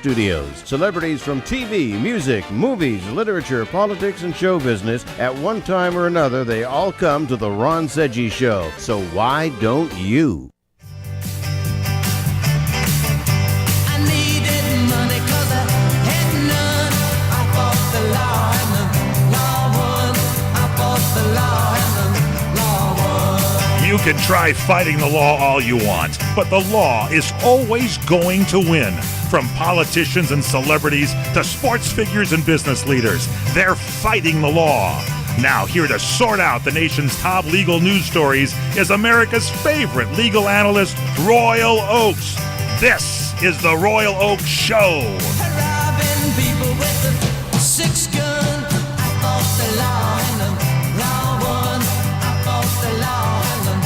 studios. Celebrities from TV, music, movies, literature, politics, and show business. At one time or another, they all come to the Ron Sedgy Show. So why don't you? You can try fighting the law all you want, but the law is always going to win. From politicians and celebrities to sports figures and business leaders, they're fighting the law. Now, here to sort out the nation's top legal news stories is America's favorite legal analyst, Royal Oakes. This is the Royal Oakes Show. Robbing people with a 6-gun. I fought the law and the law won. I fought the law and the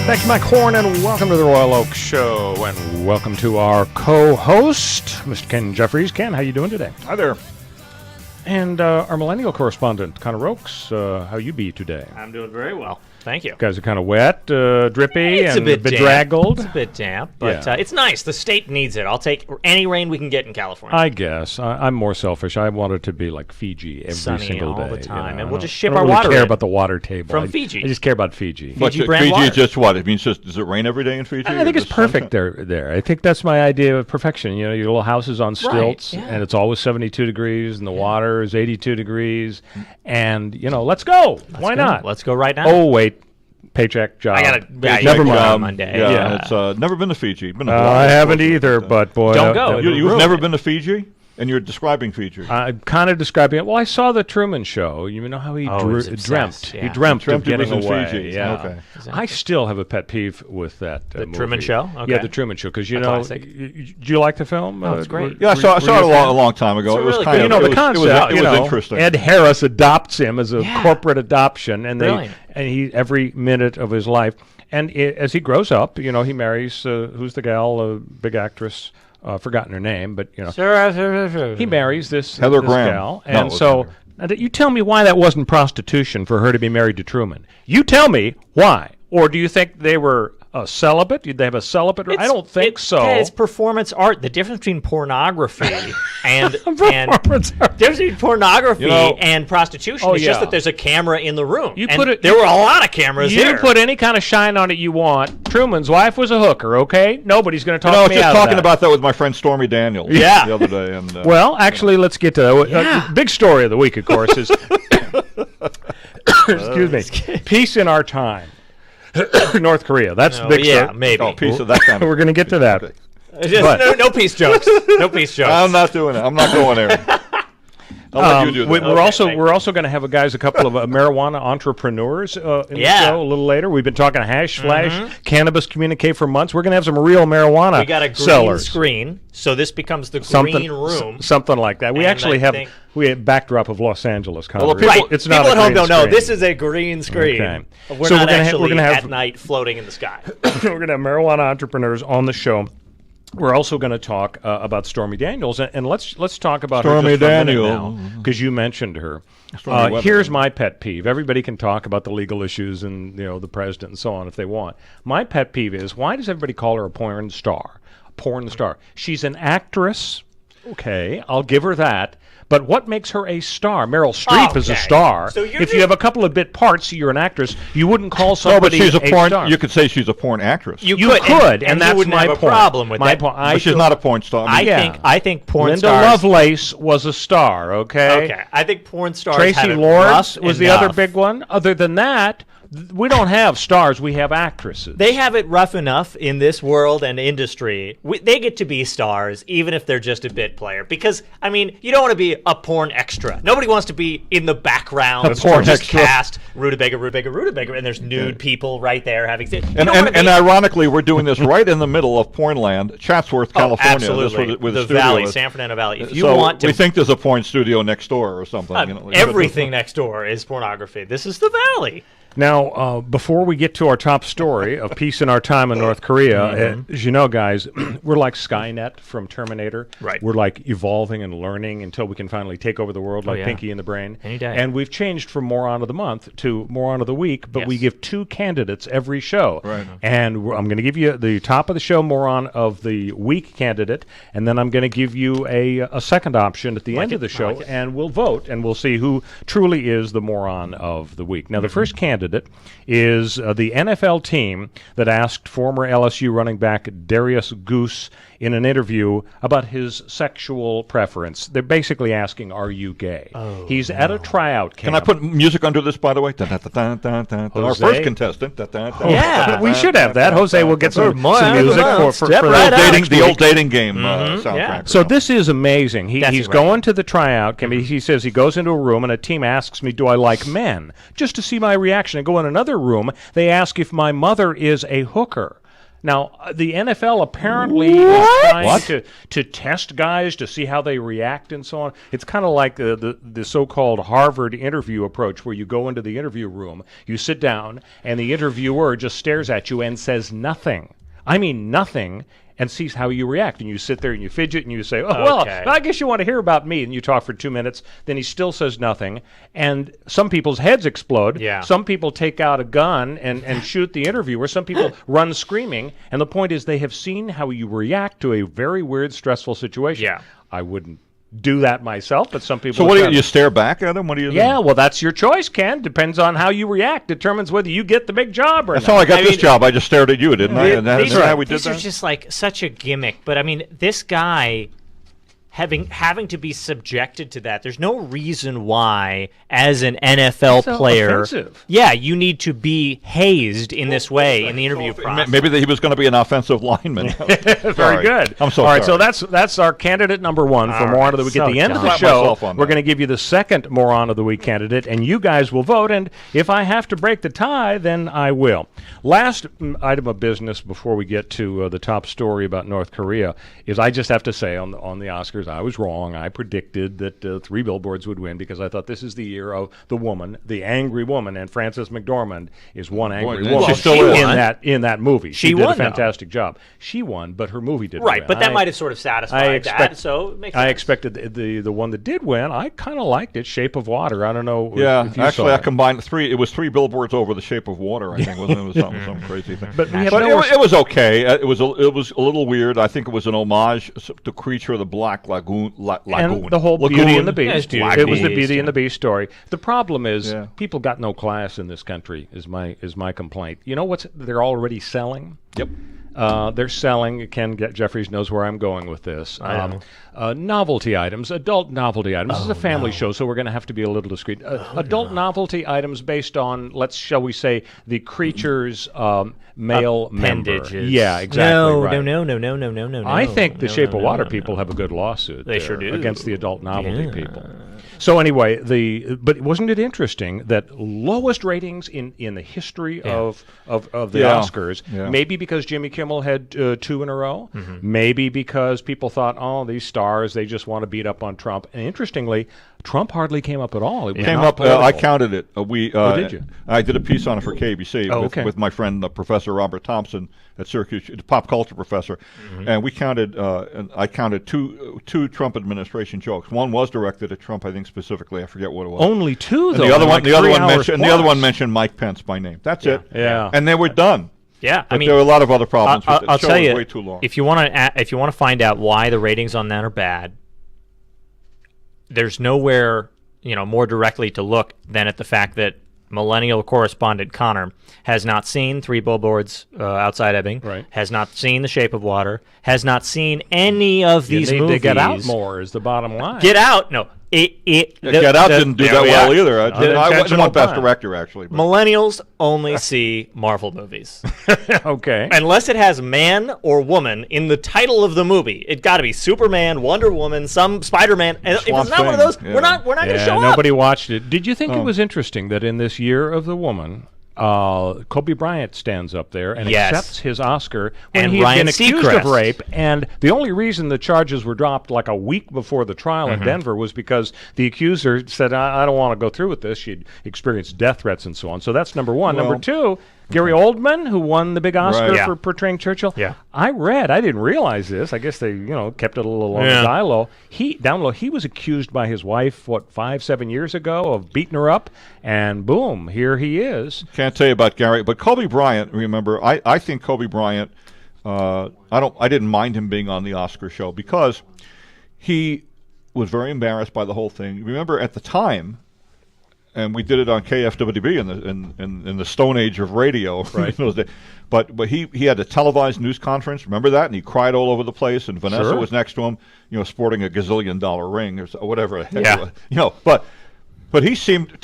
Thank you, Mike Horn, and welcome to the Royal Oakes Show, and welcome to our co-host, Mr. Kenan Jeffries. Ken, how you doing today? Hi there. And our millennial correspondent, Connor Oakes, how you be today? I'm doing very well. Thank you. You guys are kind of wet, drippy, It's and a bit bedraggled. Damp. It's a bit damp, but Yeah. it's nice. The state needs it. I'll take any rain we can get in California. I guess. I'm more selfish. I want it to be like Fiji every Sunny single day. all the time, and I we'll don't- just ship I don't our really water care in about the water table. from I Fiji. I just care about Fiji. Fiji brand Fiji water. is just what? It means just, does it rain every day in Fiji? I think or it's just perfect sunshine? there. I think that's my idea of perfection. You know, your little house is on stilts, yeah. and it's always 72 degrees, and the water is 82 degrees, and, you know, let's go. Why not? Let's go right now. Oh, wait. Paycheck job. I gotta. Yeah, Never you mind. go on Monday. Yeah, Yeah. it's never been to Fiji. Been to I Hawaii, haven't of course, either, but boy. Don't go. You've never been to Fiji? And you're describing Fiji. I'm kind of describing it. Well, I saw the Truman Show. You know how he Oh, he was dreamt. obsessed, He yeah. dreamt of He was getting in away. Fiji. Yeah. Okay. I still have a pet peeve with that The movie. Truman Show? Okay. Yeah, the Truman Show. Because, you A know, classic. do you like the film? Oh, it's great. Yeah, I saw it a long time ago. It's It was really kind good. of, You know, it the was, concept, it was you know, interesting. Ed Harris adopts him as a corporate adoption, and Brilliant. he every minute of his life. And as he grows up, you know, he marries, who's the gal, big actress, forgotten her name, but, you know. He marries this Heather this Graham. gal. No, it And was so, Heather. you tell me why that wasn't prostitution for her to be married to Truman. You tell me why. Or do you think they were celibate? Did they have a celibate? I don't think so. Yeah, it's performance art. The difference between pornography and Performance art. difference between pornography You know- and prostitution Oh, is just yeah. that there's a camera in the room. You and put it- there were a lot of cameras You here. put any kind of shine on it you want. Truman's wife was a hooker, okay? Nobody's going to talk I was me just out talking of that. about that with my friend Stormy Daniels Yeah. the other day. And, Well, actually, let's get to that. Big story of the week, of course, is excuse me, peace in our time. North Korea. That's the big yeah, story. maybe. oh, piece of that kind of. We're going to get to that. Okay. Just, no peace jokes. No peace jokes. I'm not doing it. I'm not going there. I'll let you do that. We're Okay, also going to have a couple of marijuana entrepreneurs in the Yeah. show a little later. We've been talking hash slash cannabis communique for months. We're going to have some real marijuana We got a green sellers. screen, so this becomes the green room. Something like that. We And actually I have think- backdrop of Los Angeles. Well, Congress. people- It's People not a at home green don't know. screen. This is a green screen. Okay. We're So not we're actually gonna have- at night floating in the sky. We're going to have marijuana entrepreneurs on the show. We're also going to talk about Stormy Daniels, and let's talk about Stormy her just for a minute Daniels. now, because you mentioned her. Stormy Weathers. Here's my pet peeve. Everybody can talk about the legal issues and the president and so on if they want. My pet peeve is, why does everybody call her a porn star? A porn star. She's an actress. Okay, I'll give her that. But what makes her a star? Meryl Streep is a Okay. star. So you're if you just- have a couple of bit parts, you're an actress. You wouldn't call No, but somebody she's a porn. star. You could say she's a porn actress. You could, and and that's you wouldn't my have a point. problem with My that. point. but she's not a porn star. I Yeah. think porn Linda stars. Lovelace was a star, okay? Okay, I think porn stars. Tracy had it Lawrence rough was the other enough. big one. Other than that, we don't have stars. We have actresses. They have it rough enough in this world and industry. They get to be stars, even if they're just a bit player. Because, I mean, you don't want to be a porn extra. Nobody wants to be in the background. A porn just extra. cast rutabaga, and there's nude people right there having sex. You And, don't wanna and be- ironically, we're doing this right in the middle of Pornland, Chatsworth, California. absolutely. That's where the the studio Valley, is. San Fernando Valley. If you So want to, we think there's a porn studio next door or something. everything next door is pornography. This is the Valley. Now, before we get to our top story of peace in our time in North Korea, as you know, guys, we're like Skynet from Terminator. Right. We're like evolving and learning until we can finally take over the world like Pinky in the Brain. Any day. And we've changed from Moron of the Month to Moron of the Week, but we give 2 candidates every show. Right. And I'm going to give you the top of the show Moron of the Week candidate, and then I'm going to give you a second option at the end of the show, and we'll vote, and we'll see who truly is the Moron of the Week. Now, the first candidate is the NFL team that asked former LSU running back Darius Goose in an interview about his sexual preference. They're basically asking, are you gay? He's at a tryout camp. Can I put music under this, by the way? Our first contestant. Yeah. We should have that. Jose will get some music for the old dating game soundtrack. Yeah. So this is amazing. He's right. going to the tryout. He says he goes into a room and a team asks me, do I like men? Just to see my reaction. I go in another room. They ask if my mother is a hooker. Now, the NFL apparently is trying to test guys to see how they react and so on. It's kind of like the so-called Harvard interview approach where you go into the interview room, you sit down, and the interviewer just stares at you and says nothing. I mean nothing, and sees how you react. And you sit there and you fidget and you say, well, I guess you want to hear about me. And you talk for 2 minutes. Then he still says nothing. And some people's heads explode. Yeah. Some people take out a gun and shoot the interviewer. Some people run screaming. And the point is they have seen how you react to a very weird, stressful situation. Yeah. I wouldn't do that myself, but some people. So what do you stare back at him? What do you do? Yeah, well, that's your choice, Ken. Depends on how you react. Determines whether you get the big job or That's not. how I got this job. I just stared at you, didn't I? And that's how we did These are that? just like such a gimmick. But I mean, this guy having to be subjected to that, there's no reason why, as an NFL so player, offensive. you need to be hazed in this way in the interview process. Maybe he was going to be an offensive lineman. Very good. I'm so All right, sorry. so that's our candidate number 1 for All Moron right, of the Week. so At the end of the dumb. show, Myself on we're that. going to give you the second Moron of the Week candidate, and you guys will vote. And if I have to break the tie, then I will. Last item of business before we get to the top story about North Korea is I just have to say on the Oscars, I was wrong. I predicted that 3 Billboards would win because I thought this is the year of the woman, the angry woman, and Frances McDormand is one angry woman. she still is. in that movie. She did won, a fantastic job. She won, but her movie didn't Right, win. but that might have sort of satisfied that, so it makes sense. I expected the one that did win. I kind of liked it, Shape of Water. I don't know Yeah, if you actually, saw I combined 3. It was 3 billboards over The Shape of Water. I think wasn't it? It was some crazy thing. But we have But no it was okay. It was a little weird. I think it was an homage to Creature of the Black Lagoon. And the whole Beauty and the Beast. Yeah, It was the Beast, Beauty and the Beast story. The problem is Yeah. people got no class in this country. Is my complaint. You know what they're already selling? Yep. They're selling. Ken Jeffries knows where I'm going with this. Novelty items, adult novelty items. This is a family show, so we're going to have to be a little discreet. Adult novelty items based on, shall we say, the creature's male member. Appendages. Yeah, exactly. No. I think the Shape of Water people have a good lawsuit. They sure do. Against the adult novelty people. So anyway, but wasn't it interesting that lowest ratings in the history of the Oscars? Yeah. Maybe because Jimmy Kimmel had 2 in a row. Maybe because people thought, oh, these stars, they just want to beat up on Trump. And interestingly, Trump hardly came up at all. It was Came not up. I political. counted it. did you? I did a piece on it for KBC with my friend Professor Robert Thompson at Syracuse, the pop culture professor, and we counted. I counted two Trump administration jokes. One was directed at Trump, I think specifically. I forget what it was. Only 2, And though. the other one, like 3 hours the other one plus. mentioned Mike Pence by name. That's it. Yeah. And they were done. Yeah, But there were a lot of other problems with it. I'll The show tell was you, way too long. if you want to find out why the ratings on that are bad, there's nowhere more directly to look than at the fact that millennial correspondent Connor has not seen 3 Billboards Outside Ebbing, Right. has not seen The Shape of Water, has not seen any of You these need movies. to get out more is the bottom line. Get Out? No. Get Out didn't do that well either. I wasn't Unintentional on Best pun. Director, actually. but- Millennials only see Marvel movies. Okay. Unless it has man or woman in the title of the movie. It got to be Superman, Wonder Woman, some Spider-Man. And if Swamp it's not one of Thing, those, yeah. we're not going to show up. Nobody watched it. Did you think it was interesting that in this year of the woman, Kobe Bryant stands up there and accepts his Oscar when and he's Ryan been accused Seacrest. of rape. And the only reason the charges were dropped like a week before the trial in Denver was because the accuser said, I don't want to go through with this. She'd experienced death threats and so on. So that's number one. Well, number two, Gary Oldman, who won the big Oscar for portraying Churchill. Yeah. I didn't realize this. I guess they, kept it a little on the down low. He was accused by his wife, 5-7 years ago, of beating her up, and boom, here he is. Can't tell you about Gary, but Kobe Bryant. Remember, I think Kobe Bryant. I didn't mind him being on the Oscar show because he was very embarrassed by the whole thing. Remember, at the time. And we did it on KFWB in the Stone Age of radio, right? But he had a televised news conference. Remember that? And he cried all over the place. And Vanessa was next to him, sporting a gazillion-dollar ring or whatever. But he seemed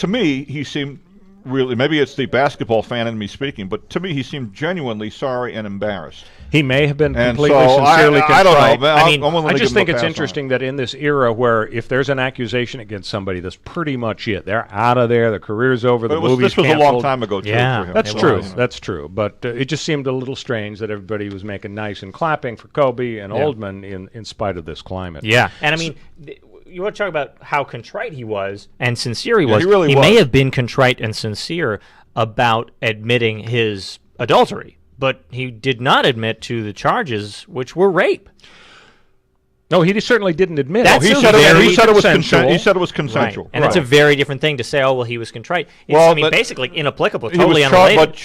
really. Maybe it's the basketball fan in me speaking, but to me, he seemed genuinely sorry and embarrassed. He may have been completely sincerely contrite. I don't know. I just think it's interesting that in this era where if there's an accusation against somebody, that's pretty much it. They're out of there. Their career's over. This was a long time ago, too. Yeah, for him. That's true. That's true. But it just seemed a little strange that everybody was making nice and clapping for Kobe and Oldman in spite of this climate. Yeah, and I mean, you want to talk about how contrite he was and sincere he was. He may have been contrite and sincere about admitting his adultery, but he did not admit to the charges, which were rape. No, he certainly didn't admit That's it. He said it was consensual. Right. And it's a very different thing to say, oh, well, he was contrite. Basically inapplicable, totally unrelated.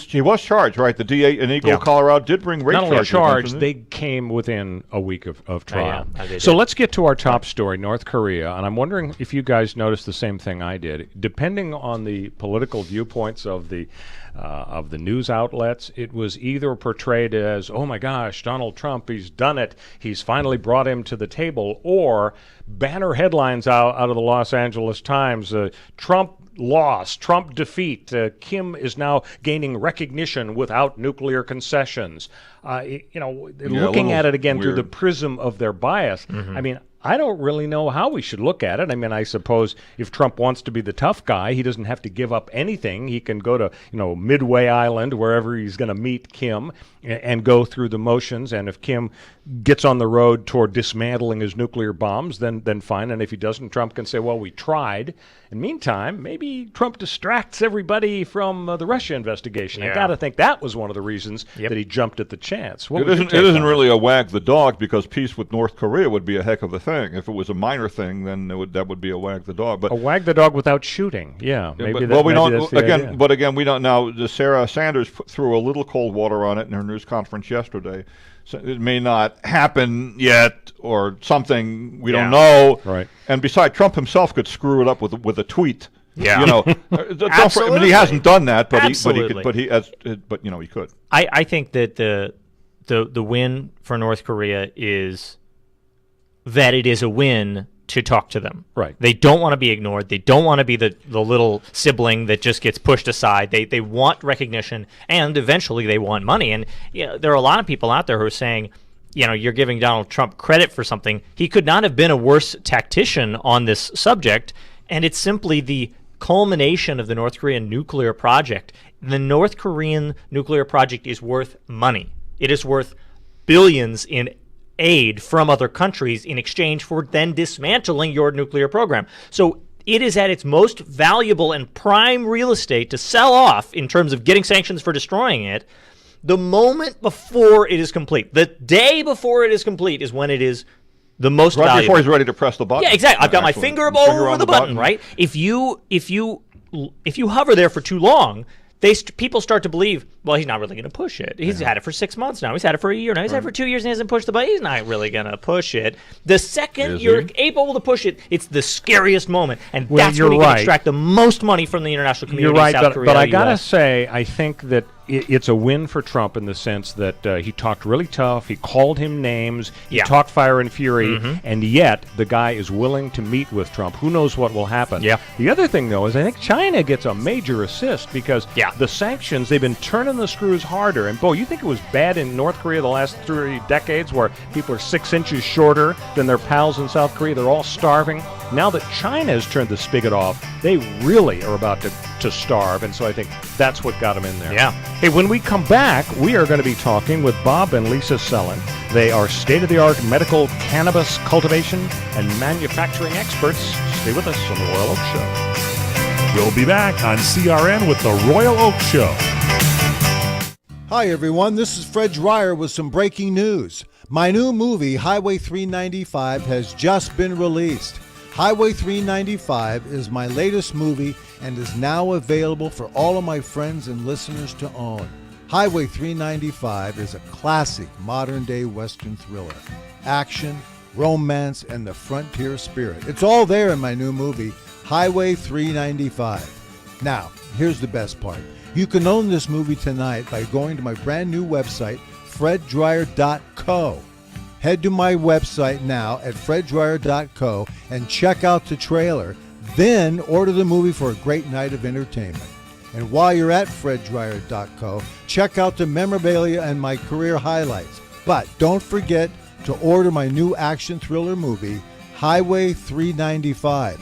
He was charged, right? The DA in Eagle, Colorado, did bring rape charges. Not only charged, they came within a week of trial. So let's get to our top story, North Korea. And I'm wondering if you guys noticed the same thing I did. Depending on the political viewpoints of the news outlets, it was either portrayed as, oh my gosh, Donald Trump, he's done it. He's finally brought him to the table, or banner headlines out of the Los Angeles Times, Trump loss, Trump defeat, Kim is now gaining recognition without nuclear concessions. Looking at it again through the prism of their bias, I mean, I don't really know how we should look at it. I mean, I suppose if Trump wants to be the tough guy, he doesn't have to give up anything. He can go to, Midway Island, wherever he's going to meet Kim, and go through the motions. And if Kim gets on the road toward dismantling his nuclear bombs, then fine. And if he doesn't, Trump can say, well, we tried. In the meantime, maybe Trump distracts everybody from the Russia investigation. I got to think that was one of the reasons that he jumped at the chance. It isn't really a wag the dog, because peace with North Korea would be a heck of a thing. If it was a minor thing, then that would be a wag the dog. But a wag the dog without shooting, maybe. But again, we don't know. Sarah Sanders threw a little cold water on it in her news conference yesterday. So it may not happen yet, or something we don't know. Right. And besides, Trump himself could screw it up with a tweet. Yeah. He hasn't done that, but he could. I think that the win for North Korea is that it is a win to talk to them. Right. They don't want to be ignored. They don't want to be the little sibling that just gets pushed aside. They want recognition, and eventually they want money. And there are a lot of people out there who are saying, you're giving Donald Trump credit for something. He could not have been a worse tactician on this subject, and it's simply the culmination of the North Korean nuclear project. The North Korean nuclear project is worth money. It is worth billions in aid from other countries in exchange for then dismantling your nuclear program. So it is at its most valuable and prime real estate to sell off in terms of getting sanctions for destroying it the moment before it is complete. The day before it is complete is when it is the most valuable. Before he's ready to press the button. Yeah, exactly. I've got my finger over the button, right? If you hover there for too long, people start to believe, well, he's not really going to push it. He's had it for 6 months now. He's had it for a year now. He's had it for 2 years and he hasn't pushed the button. He's not really going to push it. The second you're able to push it, it's the scariest moment. And that's when you can extract the most money from the international community. You're right, South Korea, but I got to say, I think that it's a win for Trump in the sense that he talked really tough. He called him names. He talked fire and fury. And yet, the guy is willing to meet with Trump. Who knows what will happen? Yeah. The other thing, though, is I think China gets a major assist because the sanctions, they've been turning the screws harder. And, you think it was bad in North Korea the last 3 decades where people are 6 inches shorter than their pals in South Korea? They're all starving. Now that China has turned the spigot off, they really are about to to starve, and so I think that's what got them in there. Yeah. Hey, when we come back, we are going to be talking with Bob and Lisa Ceylon. They are state-of-the-art medical cannabis cultivation and manufacturing experts. Stay with us on the Royal Oak Show. We'll be back on CRN with the Royal Oak Show. Hi, everyone. This is Fred Dreyer with some breaking news. My new movie, Highway 395, has just been released. Highway 395 is my latest movie and is now available for all of my friends and listeners to own. Highway 395 is a classic modern-day Western thriller. Action, romance, and the frontier spirit. It's all there in my new movie, Highway 395. Now, here's the best part. You can own this movie tonight by going to my brand new website, freddryer.co. Head to my website now at freddryer.co and check out the trailer. Then order the movie for a great night of entertainment. And while you're at freddryer.co, check out the memorabilia and my career highlights. But don't forget to order my new action thriller movie, Highway 395.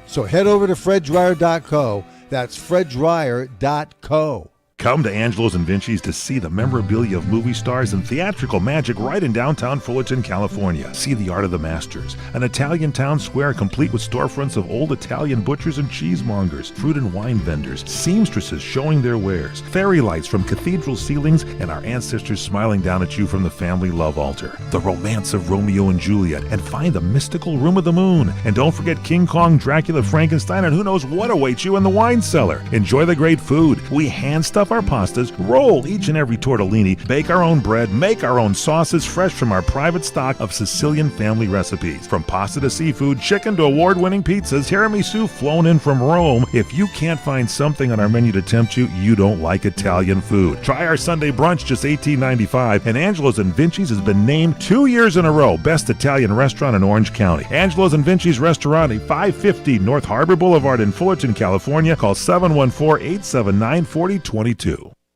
So head over to freddryer.co. That's freddryer.co. Come to Angelos and Vincis to see the memorabilia of movie stars and theatrical magic right in downtown Fullerton, California. See the art of the masters. An Italian town square complete with storefronts of old Italian butchers and cheesemongers, fruit and wine vendors, seamstresses showing their wares, fairy lights from cathedral ceilings, and our ancestors smiling down at you from the family love altar. The romance of Romeo and Juliet, and find the mystical Room of the Moon. And don't forget King Kong, Dracula, Frankenstein, and who knows what awaits you in the wine cellar. Enjoy the great food. We hand stuff our pastas, roll each and every tortellini, bake our own bread, make our own sauces fresh from our private stock of Sicilian family recipes. From pasta to seafood, chicken to award-winning pizzas, tiramisu flown in from Rome. If you can't find something on our menu to tempt you, you don't like Italian food. Try our Sunday brunch, just $18.95, and Angelos and Vincis has been named 2 years in a row Best Italian Restaurant in Orange County. Angelos and Vincis Restaurant at 550 North Harbor Boulevard in Fullerton, California. Call 714-879-4022.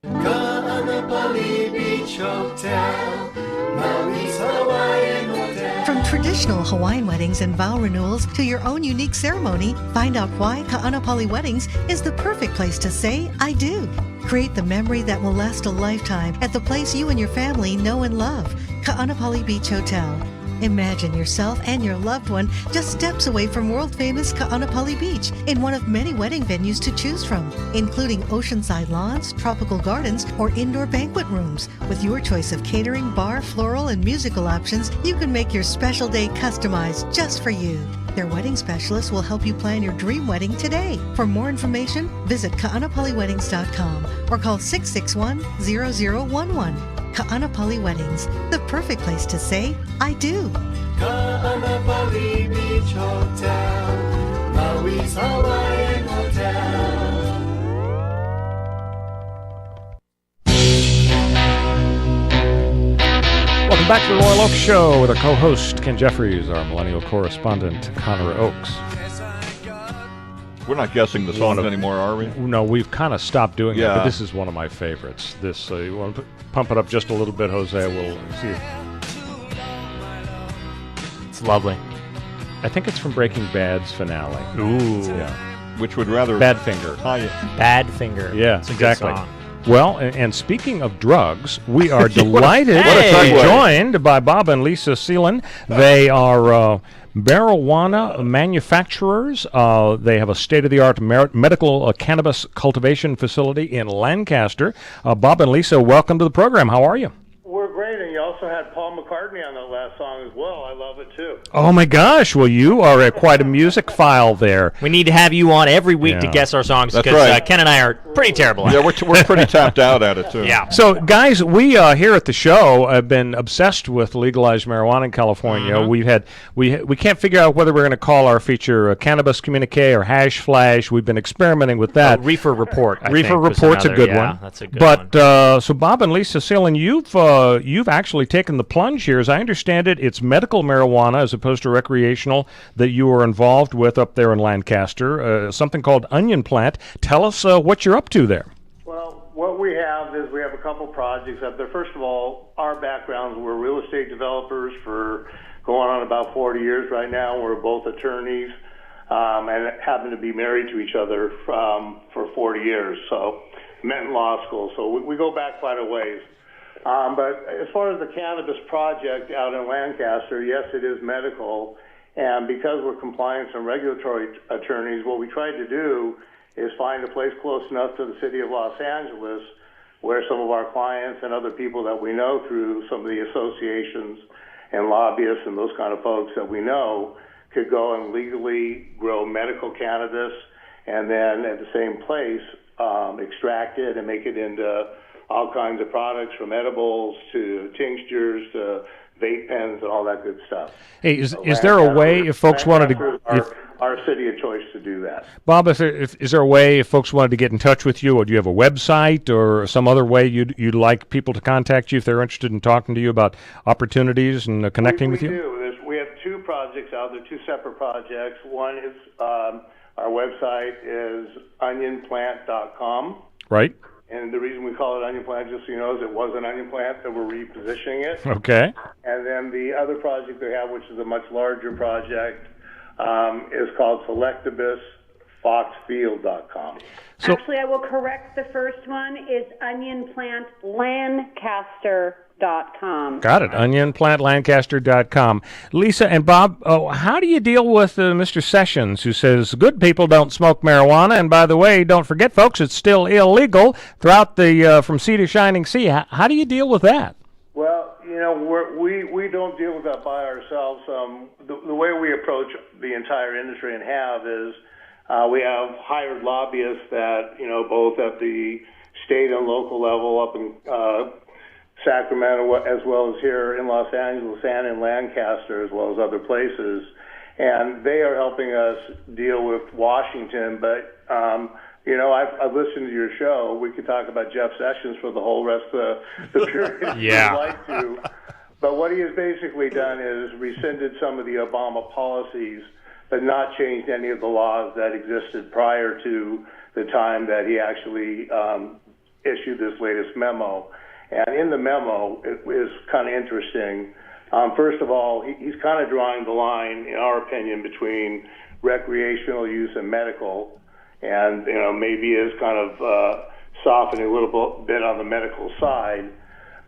Kaanapali Beach Hotel, Maui's Hawaiian Hotel. From traditional Hawaiian weddings and vow renewals to your own unique ceremony, find out why Kaanapali Weddings is the perfect place to say, I do. Create the memory that will last a lifetime at the place you and your family know and love, Kaanapali Beach Hotel. Imagine yourself and your loved one just steps away from world-famous Kaanapali Beach in one of many wedding venues to choose from, including oceanside lawns, tropical gardens, or indoor banquet rooms. With your choice of catering, bar, floral, and musical options, you can make your special day customized just for you. Their wedding specialists will help you plan your dream wedding today. For more information, visit kaanapaliweddings.com or call 661-0011. Kaanapali Weddings, the perfect place to say, I do. Kaanapali Beach Hotel, Maui's Hawaiian Hotel. Welcome back to the Royal Oak Show with our co-host, Ken Jeffries, our millennial correspondent, Connor Oakes. We're not guessing the songs anymore, are we? No, we've kind of stopped doing that, but this is one of my favorites. This, you want to pump it up just a little bit, Jose? We'll see. It's lovely. I think it's from Breaking Bad's finale. Ooh. Yeah. Which would rather... Badfinger. Badfinger. Yeah, it's a exactly. Good song. Well, and speaking of drugs, we are delighted to be joined by Bob and Lisa Ceylon. They are marijuana manufacturers. They have a state-of-the-art medical cannabis cultivation facility in Lancaster. Bob and Lisa, welcome to the program. How are you? We're great, and you also had Paul McCartney on that last song as well. I love it, too. Oh, my gosh. Well, you are quite a music file there. We need to have you on every week to guess our songs because right. Ken and I are pretty terrible at it. Yeah, we're pretty tapped out at it, too. Yeah. So, guys, we here at the show have been obsessed with legalized marijuana in California. Mm-hmm. We can't figure out whether we're going to call our feature Cannabis Communique or Hash Flash. We've been experimenting with that. Reefer Report. Reefer Report's a good one. That's a good one. So, Bob and Lisa Ceylon, you've actually taken the plunge here. As I understand it, it's medical marijuana as opposed to recreational that you are involved with up there in Lancaster, something called Onion Plant. Tell us what you're up to there. Well, what we have is we have a couple projects up there. First of all, our backgrounds, we're real estate developers for going on about 40 years right now. We're both attorneys. and happened to be married to each other for 40 years. So met in law school. So we go back quite a ways. But as far as the cannabis project out in Lancaster, yes, it is medical. And because we're compliance and regulatory attorneys, what we tried to do is find a place close enough to the city of Los Angeles where some of our clients and other people that we know through some of the associations and lobbyists and those kind of folks that we know could go and legally grow medical cannabis and then at the same place extract it and make it into all kinds of products, from edibles to tinctures to vape pens and all that good stuff. Hey, is there a way if folks wanted to... Our city of choice to do that. Bob, is there a way if folks wanted to get in touch with you, or do you have a website or some other way you'd like people to contact you if they're interested in talking to you about opportunities and connecting with you? We do. We have two projects out there, two separate projects. One is our website is onionplant.com. Right. And the reason we call it Onion Plant, just so you know, is it was an onion plant that we're repositioning it. Okay. And then the other project we have, which is a much larger project, is called SelectivusFoxfield.com. So, actually, I will correct the first one. Is OnionPlantLancaster.com. Got it. OnionPlantLancaster.com. Lisa and Bob, how do you deal with Mr. Sessions, who says good people don't smoke marijuana? And by the way, don't forget, folks, it's still illegal throughout the from sea to shining sea. How do you deal with that? Well, you know, we don't deal with that by ourselves. The way we approach the entire industry and have is we have hired lobbyists that, you know, both at the state and local level up in Sacramento as well as here in Los Angeles and in Lancaster as well as other places. And they are helping us deal with Washington. But, you know, I've listened to your show. We could talk about Jeff Sessions for the whole rest of the period if you'd like to. But what he has basically done is rescinded some of the Obama policies, but not changed any of the laws that existed prior to the time that he actually issued this latest memo. And in the memo, it is kind of interesting. First of all, he's kind of drawing the line, in our opinion, between recreational use and medical. And, you know, maybe is kind of softening a little bit on the medical side.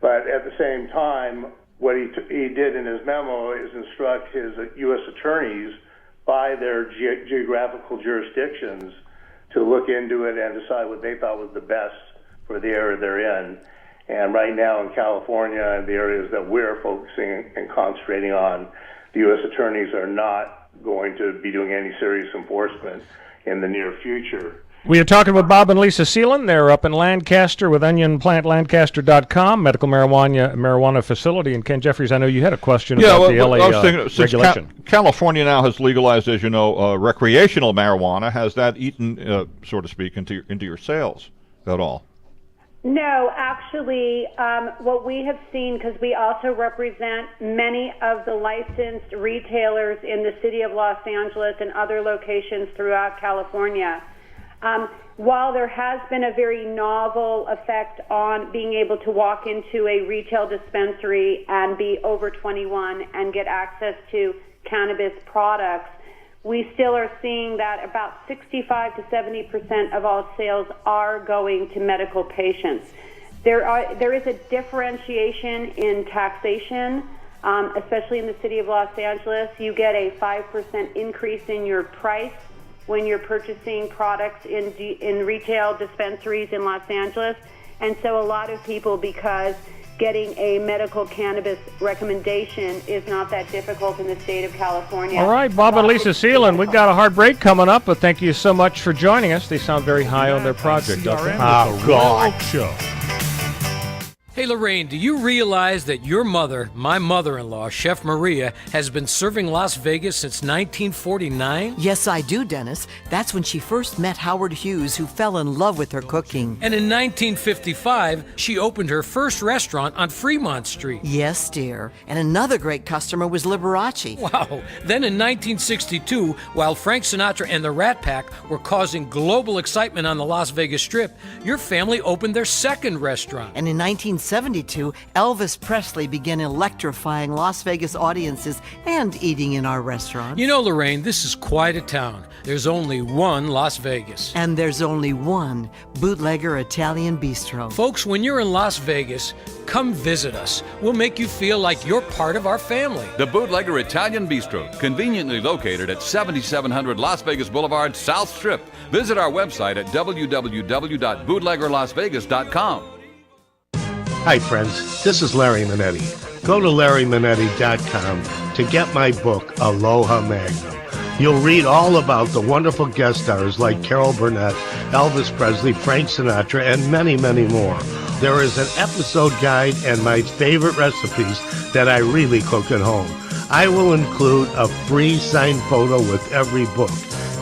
But at the same time, what he did in his memo is instruct his U.S. attorneys by their geographical jurisdictions to look into it and decide what they thought was the best for the area they're in. And right now in California and the areas that we're focusing and concentrating on, the U.S. attorneys are not going to be doing any serious enforcement in the near future. We are talking with Bob and Lisa Ceylon. They're up in Lancaster with OnionPlantLancaster.com, medical marijuana facility. And Ken Jeffries, I know you had a question about the LA regulation. California now has legalized, as you know, recreational marijuana. Has that eaten, so to speak, into your sales at all? No, actually, what we have seen, because we also represent many of the licensed retailers in the city of Los Angeles and other locations throughout California, while there has been a very novel effect on being able to walk into a retail dispensary and be over 21 and get access to cannabis products, we still are seeing that about 65 to 70% of all sales are going to medical patients. There is a differentiation in taxation, especially in the city of Los Angeles. You get a 5% increase in your price when you're purchasing products in retail dispensaries in Los Angeles. And so a lot of people, because getting a medical cannabis recommendation is not that difficult in the state of California. All right, Bob and Lisa Ceylon, we've got a hard break coming up, but thank you so much for joining us. They sound very high on their project, don't they? Oh, God. Show. Hey, Lorraine, do you realize that your mother, my mother-in-law, Chef Maria, has been serving Las Vegas since 1949? Yes, I do, Dennis. That's when she first met Howard Hughes, who fell in love with her cooking. And in 1955, she opened her first restaurant on Fremont Street. Yes, dear. And another great customer was Liberace. Wow. Then in 1962, while Frank Sinatra and the Rat Pack were causing global excitement on the Las Vegas Strip, your family opened their second restaurant. And in 1970, 1972, Elvis Presley began electrifying Las Vegas audiences and eating in our restaurants. You know, Lorraine, this is quite a town. There's only one Las Vegas. And there's only one Bootlegger Italian Bistro. Folks, when you're in Las Vegas, come visit us. We'll make you feel like you're part of our family. The Bootlegger Italian Bistro, conveniently located at 7700 Las Vegas Boulevard, South Strip. Visit our website at www.bootleggerlasvegas.com. Hi, friends. This is Larry Minetti. Go to LarryMinetti.com to get my book, Aloha Magnum. You'll read all about the wonderful guest stars like Carol Burnett, Elvis Presley, Frank Sinatra, and many, many more. There is an episode guide and my favorite recipes that I really cook at home. I will include a free signed photo with every book.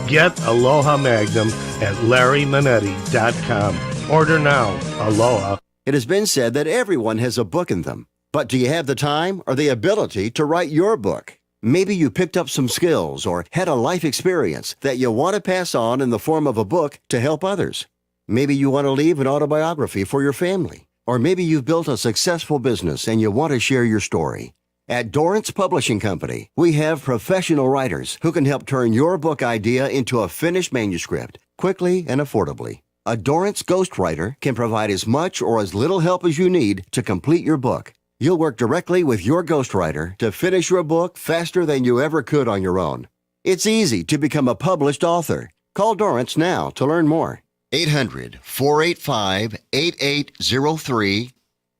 Get Aloha Magnum at LarryMinetti.com. Order now. Aloha. It has been said that everyone has a book in them. But do you have the time or the ability to write your book? Maybe you picked up some skills or had a life experience that you want to pass on in the form of a book to help others. Maybe you want to leave an autobiography for your family. Or maybe you've built a successful business and you want to share your story. At Dorrance Publishing Company, we have professional writers who can help turn your book idea into a finished manuscript quickly and affordably. A Dorrance ghostwriter can provide as much or as little help as you need to complete your book. You'll work directly with your ghostwriter to finish your book faster than you ever could on your own. It's easy to become a published author. Call Dorrance now to learn more. 800-485-8803.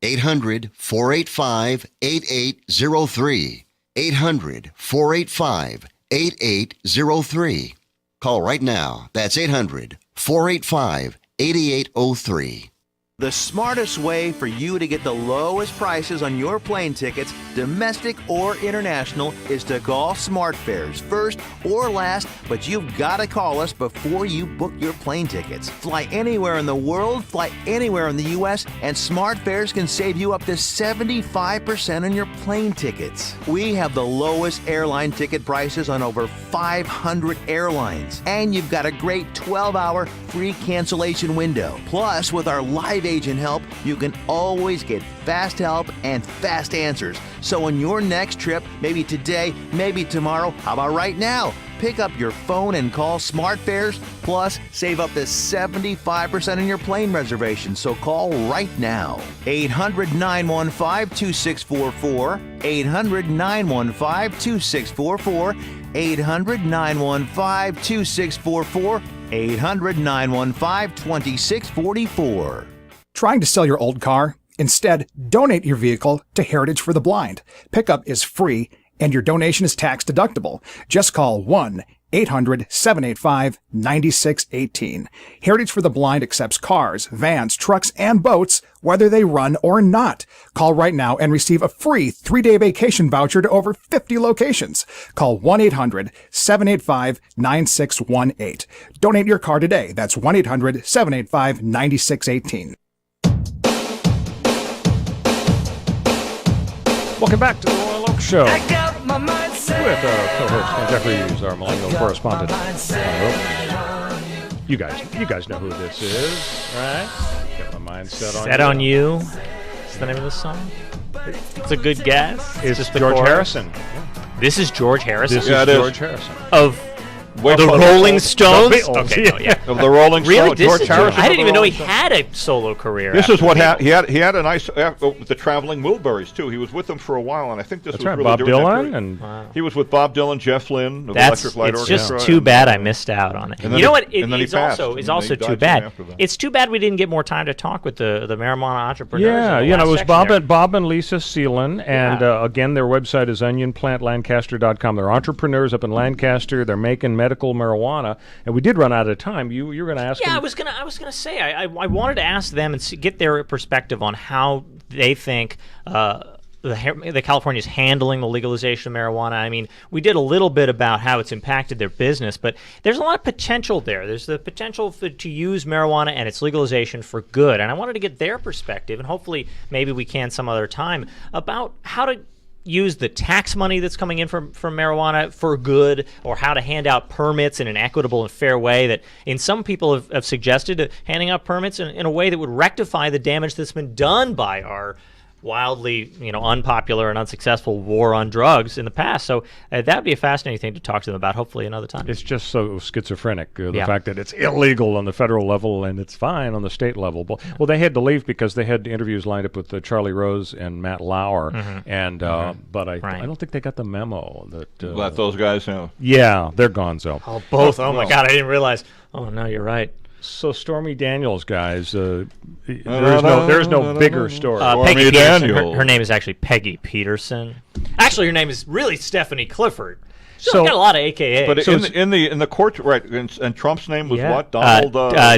800-485-8803. 800-485-8803. Call right now. That's 800-485-8803. The smartest way for you to get the lowest prices on your plane tickets, domestic or international, is to call SmartFares first or last, but you've got to call us before you book your plane tickets. Fly anywhere in the world, fly anywhere in the U.S., and SmartFares can save you up to 75% on your plane tickets. We have the lowest airline ticket prices on over 500 airlines, and you've got a great 12-hour free cancellation window. Plus, with our live agent help, you can always get fast help and fast answers. So on your next trip, maybe today, maybe tomorrow, how about right now? Pick up your phone and call SmartFares, plus save up to 75% on your plane reservation. So call right now. 800-915-2644. 800-915-2644. 800-915-2644. 800-915-2644. Trying to sell your old car? Instead, donate your vehicle to Heritage for the Blind. Pickup is free, and your donation is tax deductible. Just call 1-800-785-9618. Heritage for the Blind accepts cars, vans, trucks, and boats, whether they run or not. Call right now and receive a free 3-day vacation voucher to over 50 locations. Call 1-800-785-9618. Donate your car today. That's 1-800-785-9618. Welcome back to the Royal Oak Show with co-host Kenan Jeffries, our millennial correspondent. You guys know who this is, right? Got my mind set on Set on You. Is the name of the song? It's a good guess. It's just George Harrison. Yeah. This is George Harrison. This is George Harrison of the Rolling Stones. Okay, no, yeah. Of the Rolling Stones. Really, George Harrison. I didn't even know he had a solo career. This is what happened. He had a nice with the Traveling Wilburys too. He was with them for a while, and I think this was right, really Bob during Dylan, that and he was with Bob Dylan, Jeff Lynne of Electric Light Orchestra. It's just too bad I missed out on it. And you know what? It's also too bad. It's too bad we didn't get more time to talk with the marijuana entrepreneurs. Yeah, it was Bob and Lisa Ceylon, and again, their website is onionplantlancaster.com. They're entrepreneurs up in Lancaster. They're making medical marijuana, and we did run out of time. You were going to ask? Yeah, I was gonna say I wanted to ask them and get their perspective on how they think the California is handling the legalization of marijuana. I mean, we did a little bit about how it's impacted their business, but there's a lot of potential there. There's the potential to use marijuana and its legalization for good, and I wanted to get their perspective, and hopefully maybe we can some other time, about how to use the tax money that's coming in from marijuana for good, or how to hand out permits in an equitable and fair way that in some people have suggested handing out permits in a way that would rectify the damage that's been done by our wildly, unpopular and unsuccessful war on drugs in the past. So that would be a fascinating thing to talk to them about, hopefully another time. It's just so schizophrenic, the fact that it's illegal on the federal level and it's fine on the state level. Well, they had to leave because they had interviews lined up with Charlie Rose and Matt Lauer, and but I don't think they got the memo that let those guys know. Yeah, they're gonzo. Oh, both. Oh my God, I didn't realize. Oh no, you're right. So Stormy Daniels, guys, there's no bigger story. Peggy Peterson, her name is actually Peggy Peterson. Actually, her name is really Stephanie Clifford. She's got a lot of AKAs. But in the court, right? And Trump's name was what? Donald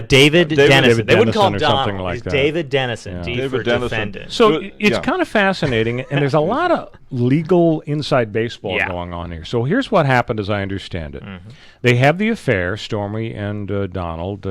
David Dennison. They wouldn't call him or Donald. something like that. David Dennison. D David for Dennison. defendant. So it's kind of fascinating, and there's a lot of legal inside baseball going on here. So here's what happened, as I understand it. They have the affair, Stormy and Donald.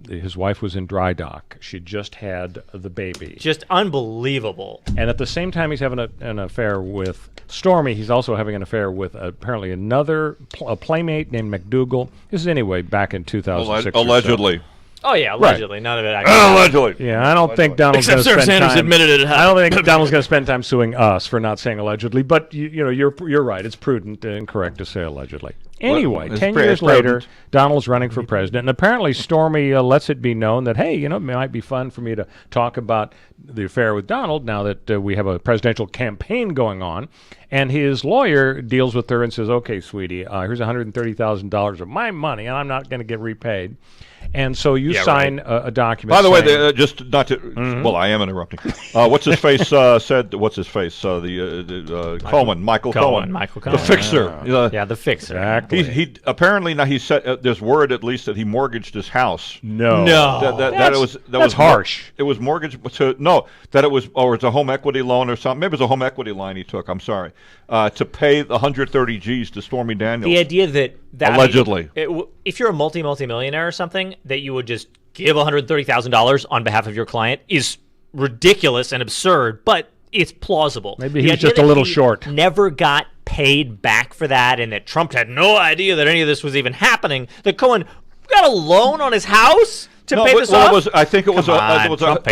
His wife was in dry dock. She just had the baby. Just unbelievable. And at the same time he's having an affair with Stormy, he's also having an affair with apparently another playmate named McDougal. This is anyway back in 2006. Allegedly. Oh yeah, allegedly. None of it actually. Allegedly. Yeah, I don't think Donald's going to spend Sanders time. Admitted it. I don't think Donald's going to spend time suing us for not saying allegedly. But you're right. It's prudent and correct to say allegedly. Anyway, 10 years later, Donald's running for president, and apparently Stormy lets it be known that, hey, it might be fun for me to talk about the affair with Donald now that we have a presidential campaign going on. And his lawyer deals with her and says, okay, sweetie, here's $130,000 of my money, and I'm not going to get repaid. And so you sign a document. By the way, just not to. Well, I am interrupting. What's his face said? What's his face? Michael Cohen, the fixer. The fixer. Exactly. He apparently now he said there's word at least that he mortgaged his house. No. That was harsh. It was mortgaged that it was, or it's a home equity loan or something. Maybe it was a home equity line he took. I'm sorry, to pay the 130 G's to Stormy Daniels. The idea that allegedly, if you're a multi-millionaire or something, that you would just give $130,000 on behalf of your client is ridiculous and absurd, but it's plausible. Maybe he was just a little short. Never got paid back for that, and that Trump had no idea that any of this was even happening. That Cohen got a loan on his house to pay this off? I think it was a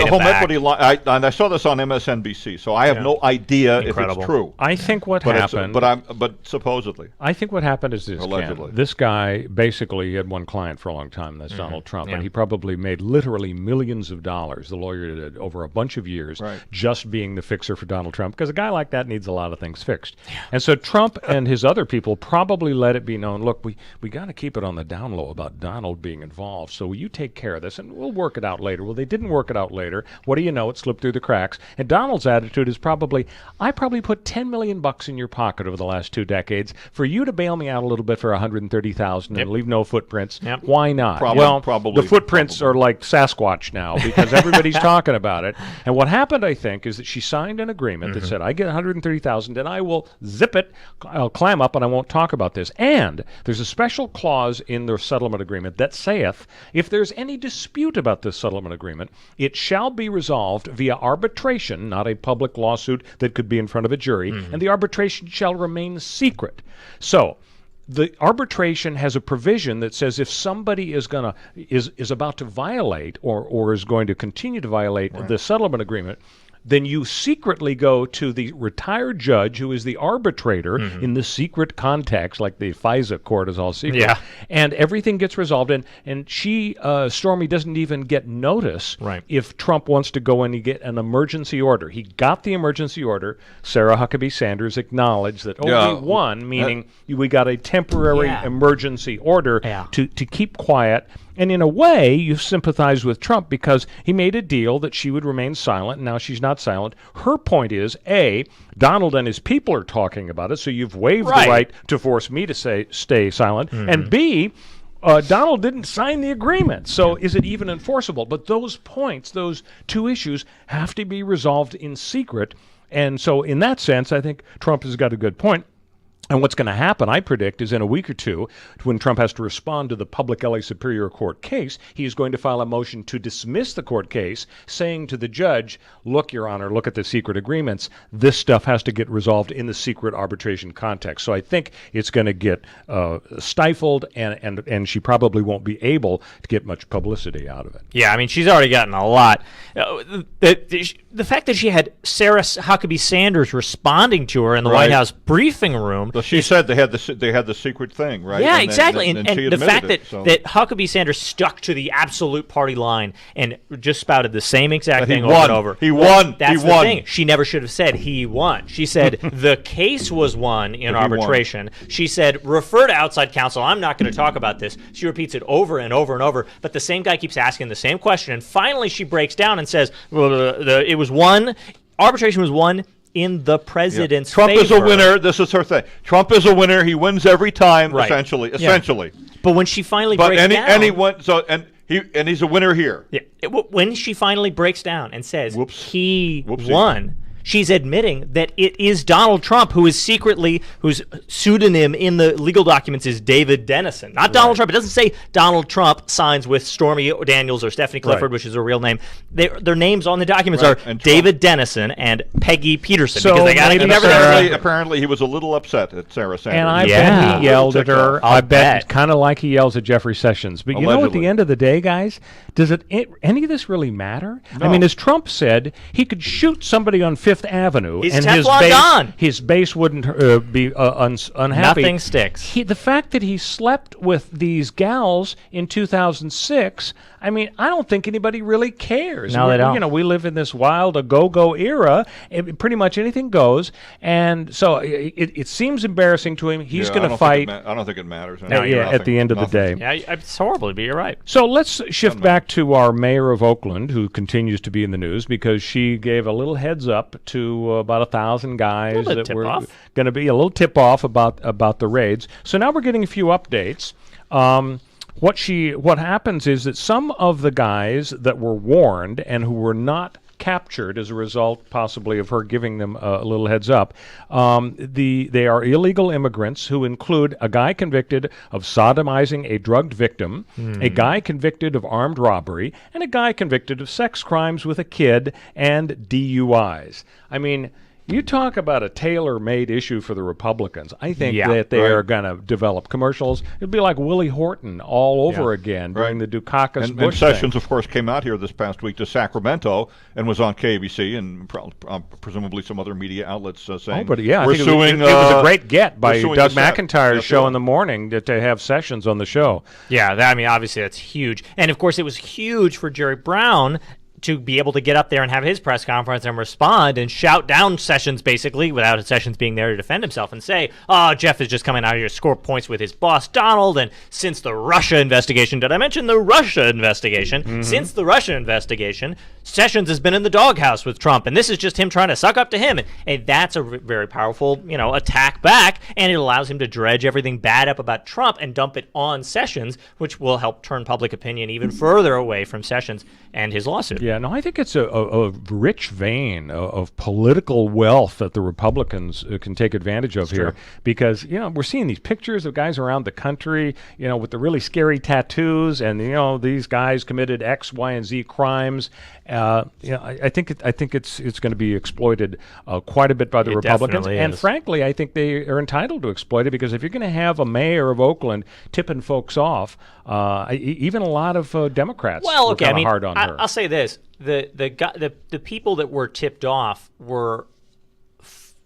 home equity line. And I saw this on MSNBC, so I have no idea if it's true. I think what happened... But supposedly. I think what happened is this, allegedly. Ken. This guy basically had one client for a long time, that's Donald Trump, and he probably made literally millions of dollars, the lawyer did, over a bunch of years, just being the fixer for Donald Trump, because a guy like that needs a lot of things fixed. And so Trump and his other people probably let it be known, look, we got to keep it on the down low about Donald being involved, so will you take care of this, and we'll work it out later. Well, they didn't work it out later. What do you know? It slipped through the cracks. And Donald's attitude is probably, I probably put $10 million in your pocket over the last 2 decades for you to bail me out a little bit for $130,000 and leave no footprints. Why not? Probably. The footprints are like Sasquatch now because everybody's talking about it. And what happened, I think, is that she signed an agreement that said, I get $130,000 and I will zip it, I'll clam up and I won't talk about this. And there's a special clause in the settlement agreement that saith, if there's any dispute about this settlement agreement, it shall be resolved via arbitration, not a public lawsuit that could be in front of a jury, and the arbitration shall remain secret. So the arbitration has a provision that says if somebody is about to violate or is going to continue to violate the settlement agreement, then you secretly go to the retired judge who is the arbitrator in the secret context, like the FISA court is all secret. And everything gets resolved. And she, Stormy, doesn't even get notice if Trump wants to go in and get an emergency order. He got the emergency order. Sarah Huckabee Sanders acknowledged that only one, meaning we got a temporary emergency order to keep quiet. And in a way, you sympathize with Trump because he made a deal that she would remain silent, and now she's not silent. Her point is, A, Donald and his people are talking about it, so you've waived the right to force me to stay silent. And B, Donald didn't sign the agreement, so is it even enforceable? But those points, those two issues, have to be resolved in secret. And so in that sense, I think Trump has got a good point. And what's going to happen, I predict, is in a week or two, when Trump has to respond to the public LA Superior Court case, he is going to file a motion to dismiss the court case, saying to the judge, look, Your Honor, look at the secret agreements. This stuff has to get resolved in the secret arbitration context. So I think it's going to get stifled, and she probably won't be able to get much publicity out of it. Yeah, I mean, she's already gotten a lot. The fact that she had Sarah Huckabee Sanders responding to her in the White House briefing room. Well, she said they had the secret thing, right? Yeah, and exactly. And the fact that Huckabee Sanders stuck to the absolute party line and just spouted the same exact thing over and over. He won. That's the thing. She never should have said he won. She said the case was won in arbitration. She said refer to outside counsel. I'm not going to talk about this. She repeats it over and over and over. But the same guy keeps asking the same question, and finally she breaks down and says, "Well, it was won. Arbitration was won." In the president's Trump favor. is a winner. This is her thing. Trump is a winner. He wins every time, essentially. But when she finally breaks down, he's a winner here. Yeah. When she finally breaks down and says he won, she's admitting that it is Donald Trump whose pseudonym in the legal documents is David Dennison, not Donald Trump. It doesn't say Donald Trump signs with Stormy Daniels or Stephanie Clifford, which is her real name. Their names on the documents are David Dennison and Peggy Peterson. So because they got apparently he was a little upset at Sarah Sanders. And I bet he yelled at her. I bet kind of like he yells at Jeffrey Sessions. But you know, at the end of the day, guys, does any of this really matter? No. I mean, as Trump said, he could shoot somebody on Fifth Avenue, and his base wouldn't be unhappy. Nothing sticks. The fact that he slept with these gals in 2006, I mean, I don't think anybody really cares. No, they don't. You know, we live in this wild, a go-go era. Pretty much anything goes, and so it seems embarrassing to him. He's going to fight. I don't think it matters. At the end of the day. Yeah, it's horrible, but you're right. So let's shift back to our mayor of Oakland, who continues to be in the news because she gave a little heads up to about 1,000 guys that were going to be a little tip-off about the raids. So now we're getting a few updates. What happens is that some of the guys that were warned and who were not captured as a result possibly of her giving them a little heads up, they are illegal immigrants who include a guy convicted of sodomizing a drugged victim, a guy convicted of armed robbery, and a guy convicted of sex crimes with a kid and DUIs. I mean, you talk about a tailor-made issue for the Republicans. I think that they are going to develop commercials. It'll be like Willie Horton all over again during the Dukakis Bush and Sessions, thing. of course, came out here this past week to Sacramento and was on KBC and presumably some other media outlets saying, I think we're suing. It was a great get by Doug McIntyre's show in the morning to have Sessions on the show. Yeah, I mean, obviously that's huge. And, of course, it was huge for Jerry Brown to be able to get up there and have his press conference and respond and shout down Sessions, basically, without Sessions being there to defend himself and say, Jeff is just coming out here to score points with his boss, Donald, and since the Russia investigation, did I mention the Russia investigation? Mm-hmm. Since the Russia investigation, Sessions has been in the doghouse with Trump, and this is just him trying to suck up to him. And that's a very powerful, attack back, and it allows him to dredge everything bad up about Trump and dump it on Sessions, which will help turn public opinion even further away from Sessions and his lawsuit. Yeah, no, I think it's a rich vein of political wealth that the Republicans can take advantage of here. Because, we're seeing these pictures of guys around the country, with the really scary tattoos, and, these guys committed X, Y, and Z crimes. I think it's going to be exploited quite a bit by the Republicans. And frankly, I think they are entitled to exploit it, because if you're going to have a mayor of Oakland tipping folks off, even a lot of Democrats were kind of hard on her. I'll say this: the people that were tipped off were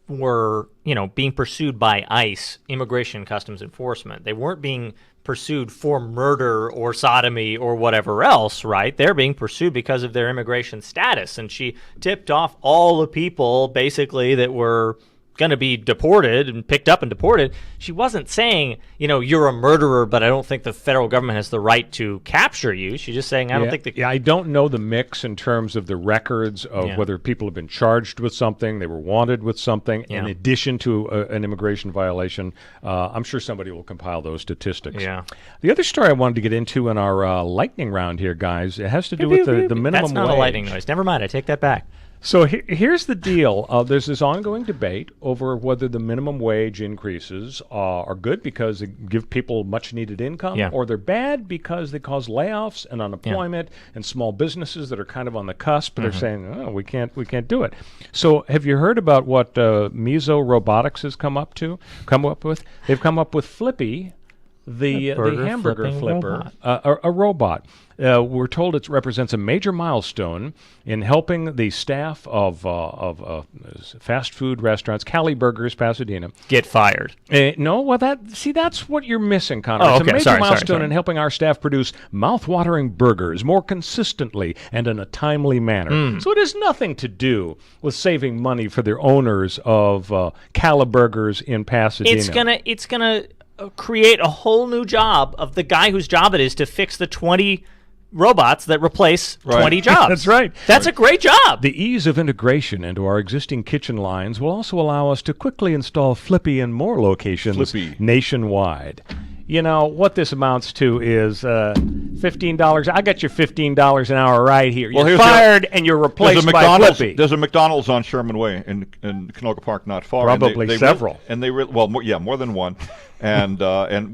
being pursued by ICE, Immigration and Customs Enforcement. They weren't being pursued for murder or sodomy or whatever else, right? They're being pursued because of their immigration status, and she tipped off all the people basically that were going to be deported and picked up and deported. She wasn't saying, you're a murderer, but I don't think the federal government has the right to capture you. She's just saying, I don't think I don't know the mix in terms of the records of whether people have been charged with something, they were wanted with something, in addition to an immigration violation. I'm sure somebody will compile those statistics. Yeah. The other story I wanted to get into in our lightning round here, guys, it has to do with the minimum wage. That's not a lightning noise. Never mind, I take that back. So here's the deal. There's this ongoing debate over whether the minimum wage increases are good because they give people much-needed income, or they're bad because they cause layoffs and unemployment and small businesses that are kind of on the cusp. But they're saying, "Oh, we can't do it." So have you heard about what Miso Robotics has come up with? They've come up with Flippy, the hamburger flipper, a robot. We're told it represents a major milestone in helping the staff of fast food restaurants, Cali Burgers, Pasadena, get fired. No, that's what you're missing, Connor. It's a major milestone in helping our staff produce mouth-watering burgers more consistently and in a timely manner. So it has nothing to do with saving money for the owners of Cali Burgers in Pasadena. It's gonna create a whole new job of the guy whose job it is to fix the 20 robots that replace 20 jobs. That's right. That's a great job. The ease of integration into our existing kitchen lines will also allow us to quickly install Flippy in more locations nationwide. You know, what this amounts to is $15. I got you $15 an hour right here. You're fired and you're replaced by Flippy. There's a McDonald's on Sherman Way in Canoga Park, not far. Probably several. More than one. And